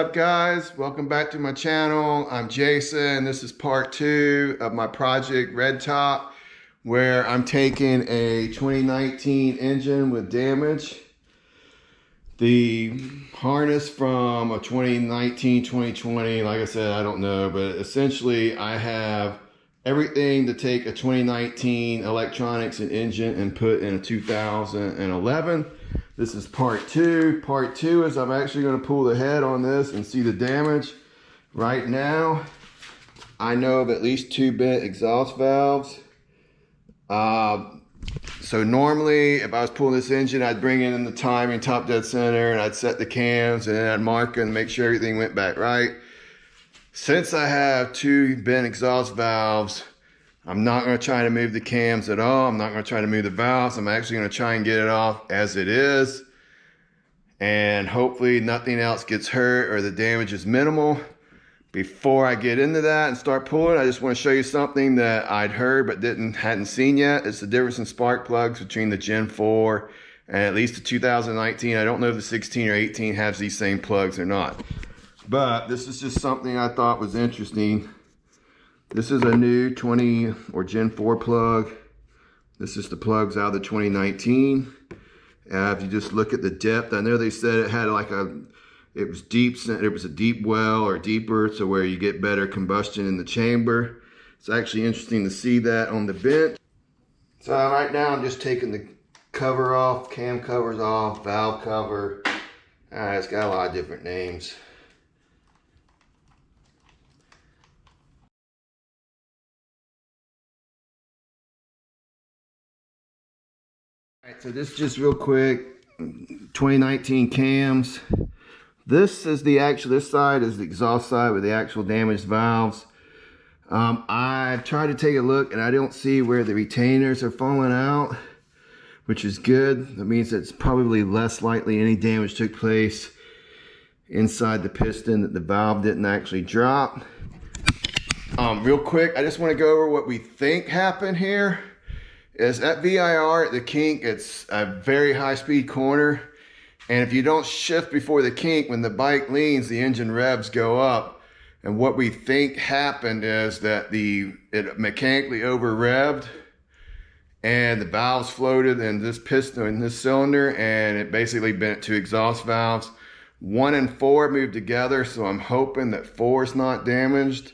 What's up guys, welcome back to my channel. I'm Jason. This is part 2 of my Project RedTop, where I'm taking a 2019 engine with damage, the harness from a 2019 2020. Like I said, I don't know, but essentially I have everything to take a 2019 electronics and engine and put in a 2011. This is part 2. Part 2 is I'm actually going to pull the head on this and see the damage. Right now, I know of at least 2 bent exhaust valves. So normally, if I was pulling this engine, I'd bring in the timing top dead center and I'd set the cams and then I'd mark it and make sure everything went back right. Since I have 2 bent exhaust valves, I'm not going to try to move the cams at all. I'm not going to try to move the valves. I'm actually going to try and get it off as it is. And hopefully nothing else gets hurt or the damage is minimal. Before I get into that and start pulling, I just want to show you something that I'd heard but hadn't seen yet. It's the difference in spark plugs between the Gen 4 and at least the 2019. I don't know if the 16 or 18 has these same plugs or not. But this is just something I thought was interesting. This is a new 20 or Gen 4 plug. This is the plugs out of the 2019. If you just look at the depth, I know they said it had like it was deep, it was a deep well or deeper, so where you get better combustion in the chamber. It's actually interesting to see that on the bench. So right now I'm just taking the cover off, cam covers off, valve cover. It's got a lot of different names. Alright, so this just real quick, 2019 cams. This is this side is the exhaust side with the actual damaged valves. I've tried to take a look and I don't see where the retainers are falling out, which is good. That means it's probably less likely any damage took place inside the piston, that the valve didn't actually drop. Real quick, I just want to go over what we think happened here. Is at VIR at the kink, it's a very high speed corner, and if you don't shift before the kink, when the bike leans, the engine revs go up. And what we think happened is that it mechanically over revved and the valves floated in this piston, in this cylinder, and it basically bent 2 exhaust valves. 1 and 4 moved together, so I'm hoping that 4 is not damaged.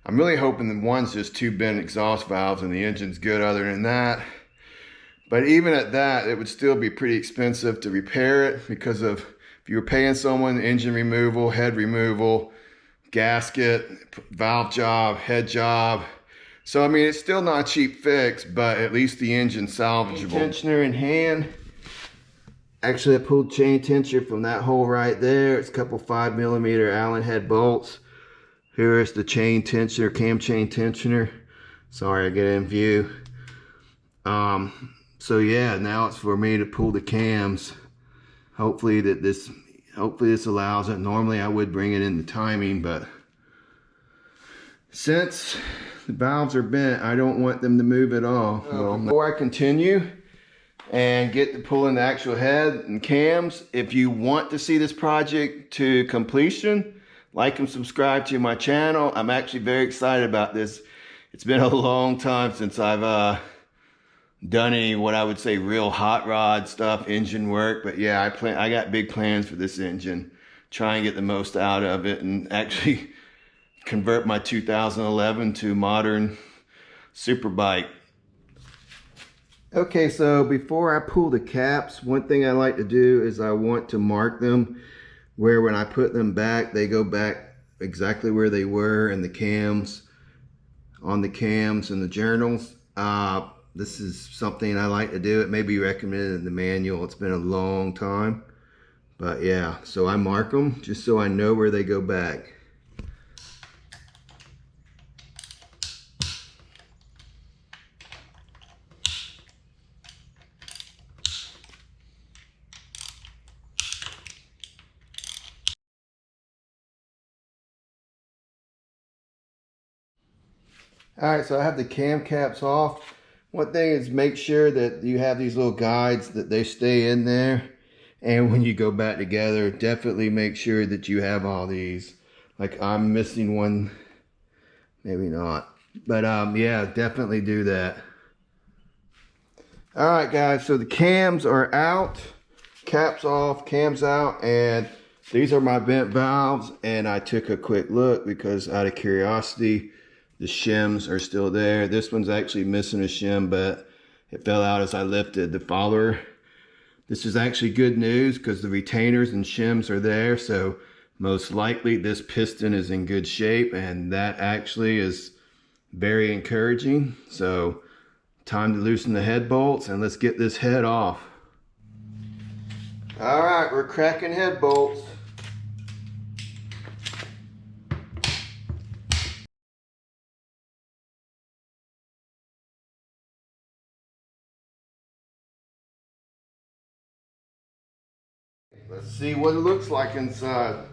I'm really hoping that 1's just 2 bent exhaust valves and the engine's good other than that. But even at that, it would still be pretty expensive to repair it, because of if you were paying someone engine removal, head removal, gasket, valve job, head job. So I mean, it's still not a cheap fix, but at least the engine's salvageable. Tensioner in hand. Actually, I pulled chain tensioner from that hole right there. It's a couple 5mm Allen head bolts. Here is the chain tensioner, cam chain tensioner. Sorry, I get in view. So yeah, now it's for me to pull the cams. Hopefully this allows it. Normally I would bring it in the timing, but since the valves are bent, I don't want them to move at all. Well, before I continue and get to pulling the actual head and cams, if you want to see this project to completion, like and subscribe to my channel. I'm actually very excited about this. It's been a long time since I've done any, what I would say, real hot rod stuff, engine work. But yeah, I got big plans for this engine. Try and get the most out of it and actually convert my 2011 to modern super bike. Okay, so before I pull the caps, one thing I like to do is I want to mark them where when I put them back, they go back exactly where they were in the cams, on the cams and the journals. This is something I like to do. It may be recommended in the manual. It's been a long time. But yeah, so I mark them just so I know where they go back. Alright, so I have the cam caps off. One thing is make sure that you have these little guides, that they stay in there. And when you go back together, definitely make sure that you have all these. Like I'm missing one, maybe not. But yeah, definitely do that. All right, guys, so the cams are out. Caps off, cams out, and these are my vent valves. And I took a quick look because out of curiosity, the shims are still there. This one's actually missing a shim, but it fell out as I lifted the follower. This is actually good news because the retainers and shims are there, so most likely this piston is in good shape, and that actually is very encouraging. So time to loosen the head bolts and let's get this head off. All right, we're cracking head bolts. Let's see what it looks like inside.